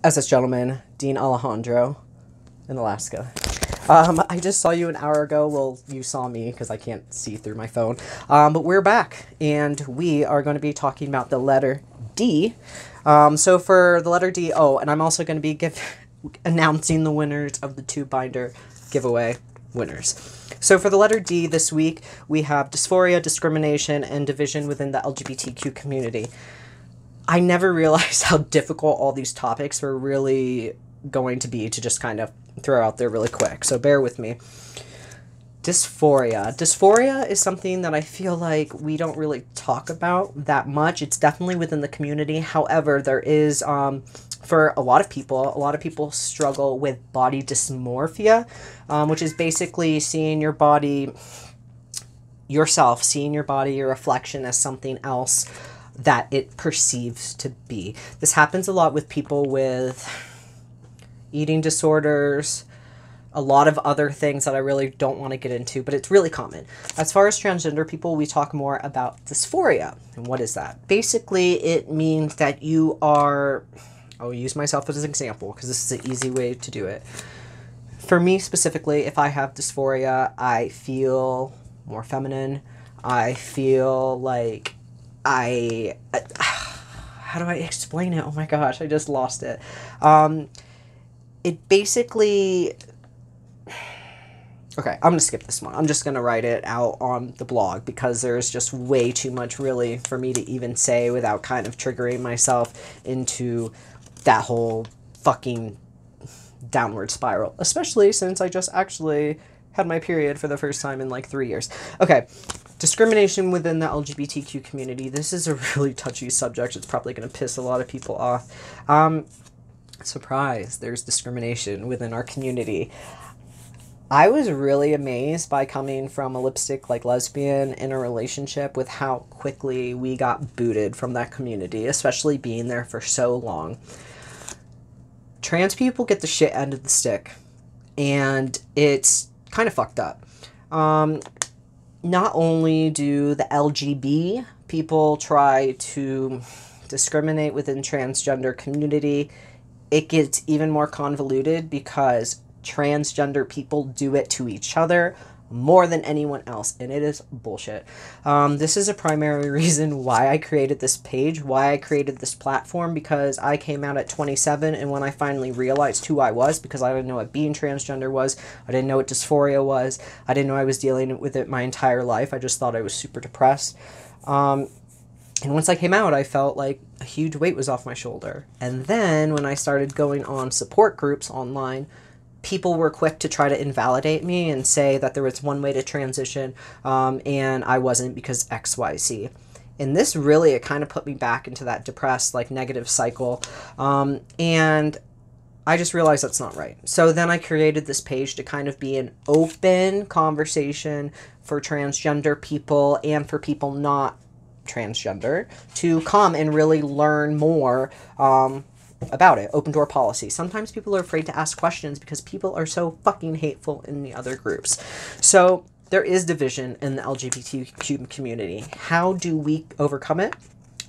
SS Gentleman, Dean Alejandro in Alaska. I just saw you an hour ago. Well, you saw me because I can't see through my phone. But we're back, and we are going to be talking about the letter D. So for the letter D, and I'm also going to be announcing the winners of the 2-binder giveaway winners. So for the letter D this week, we have dysphoria, discrimination, and division within the LGBTQ community. I never realized how difficult all these topics were really going to be to just kind of throw out there really quick. So bear with me. Dysphoria. Dysphoria is something that I feel like we don't really talk about that much. It's definitely within the community. However, there is, for a lot of people struggle with body dysmorphia, which is basically seeing your body, seeing your body, your reflection as something else that it perceives to be. This happens a lot with people with eating disorders, a lot of other things that I really don't want to get into, but it's really common. As far as transgender people, we talk more about dysphoria. And what is that? Basically, it means that you are, I'll use myself as an example because this is an easy way to do it. For me specifically, if I have dysphoria, I feel more feminine. I feel like how do I explain it? Oh my gosh, I just lost it. It basically, okay, I'm going to skip this one. I'm just going to write it out on the blog because there's just way too much really for me to even say without kind of triggering myself into that whole fucking downward spiral, especially since I just actually had my period for the first time in like 3 years. Okay. Discrimination within the LGBTQ community. This is a really touchy subject. It's probably going to piss a lot of people off. Surprise, there's discrimination within our community. I was really amazed by coming from a lipstick like lesbian in a relationship with how quickly we got booted from that community, especially being there for so long. Trans people get the shit end of the stick, and it's kind of fucked up. Not only do the LGB people try to discriminate within transgender community, it gets even more convoluted because transgender people do it to each other more than anyone else, and it is bullshit. This is a primary reason why I created this page, why I created this platform, because I came out at 27, and when I finally realized who I was, because I didn't know what being transgender was, I didn't know what dysphoria was, I didn't know I was dealing with it my entire life, I just thought I was super depressed. And once I came out, I felt like a huge weight was off my shoulder. And then when I started going on support groups online, people were quick to try to invalidate me and say that there was one way to transition, and I wasn't because XYZ. And this really, it kind of put me back into that depressed, like, negative cycle. And I just realized that's not right. So then I created this page to kind of be an open conversation for transgender people and for people not transgender to come and really learn more, about it. Open door policy. Sometimes people are afraid to ask questions because people are so fucking hateful in the other groups. So there is division in the LGBTQ community. How do we overcome it?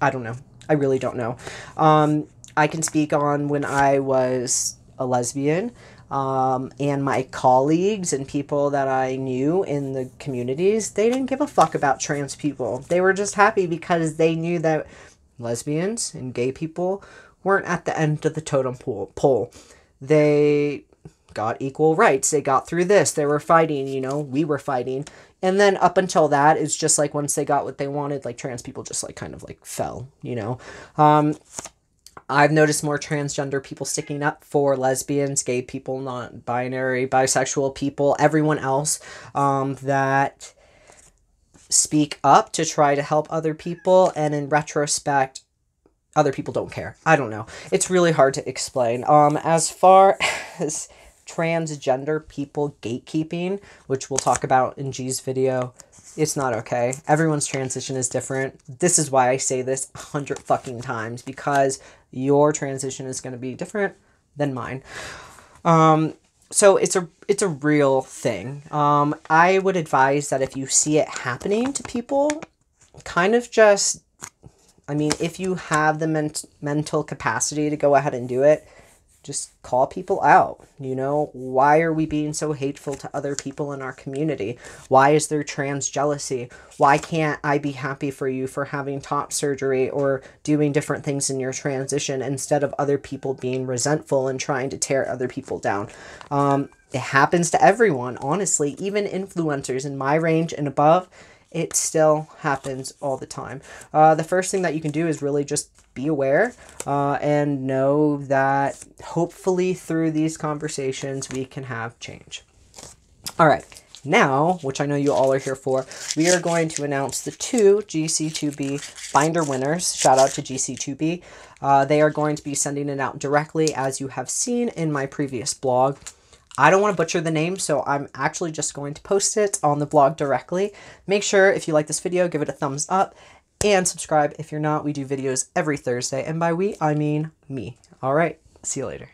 I don't know. I really don't know. I can speak on when I was a lesbian, and my colleagues and people that I knew in the communities, they didn't give a fuck about trans people. They were just happy because they knew that lesbians and gay people weren't at the end of the totem pole. They got equal rights. They got through this. They were fighting, we were fighting. And then up until that, it's just like once they got what they wanted, like trans people just like kind of like fell, I've noticed more transgender people sticking up for lesbians, gay people, non-binary, bisexual people, everyone else that speak up to try to help other people. And in retrospect, other people don't care. I don't know. It's really hard to explain. As far as transgender people gatekeeping, which we'll talk about in G's video, it's not okay. Everyone's transition is different. This is why I say this 100 fucking times, because your transition is going to be different than mine. So it's a real thing. I would advise that if you see it happening to people, kind of just, I mean, if you have the mental capacity to go ahead and do it, just call people out. You know, why are we being so hateful to other people in our community? Why is there trans jealousy? Why can't I be happy for you for having top surgery or doing different things in your transition instead of other people being resentful and trying to tear other people down? It happens to everyone, honestly, even influencers in my range and above. It still happens all the time. The first thing that you can do is really just be aware and know that hopefully through these conversations we can have change. All right, now, which I know you all are here for, we are going to announce the 2 GC2B binder winners. Shout out to GC2B. They are going to be sending it out directly, as you have seen in my previous blog. I don't want to butcher the name, so I'm actually just going to post it on the blog directly. Make sure, if you like this video, give it a thumbs up and subscribe. If you're not, we do videos every Thursday, and by we, I mean me. All right, see you later.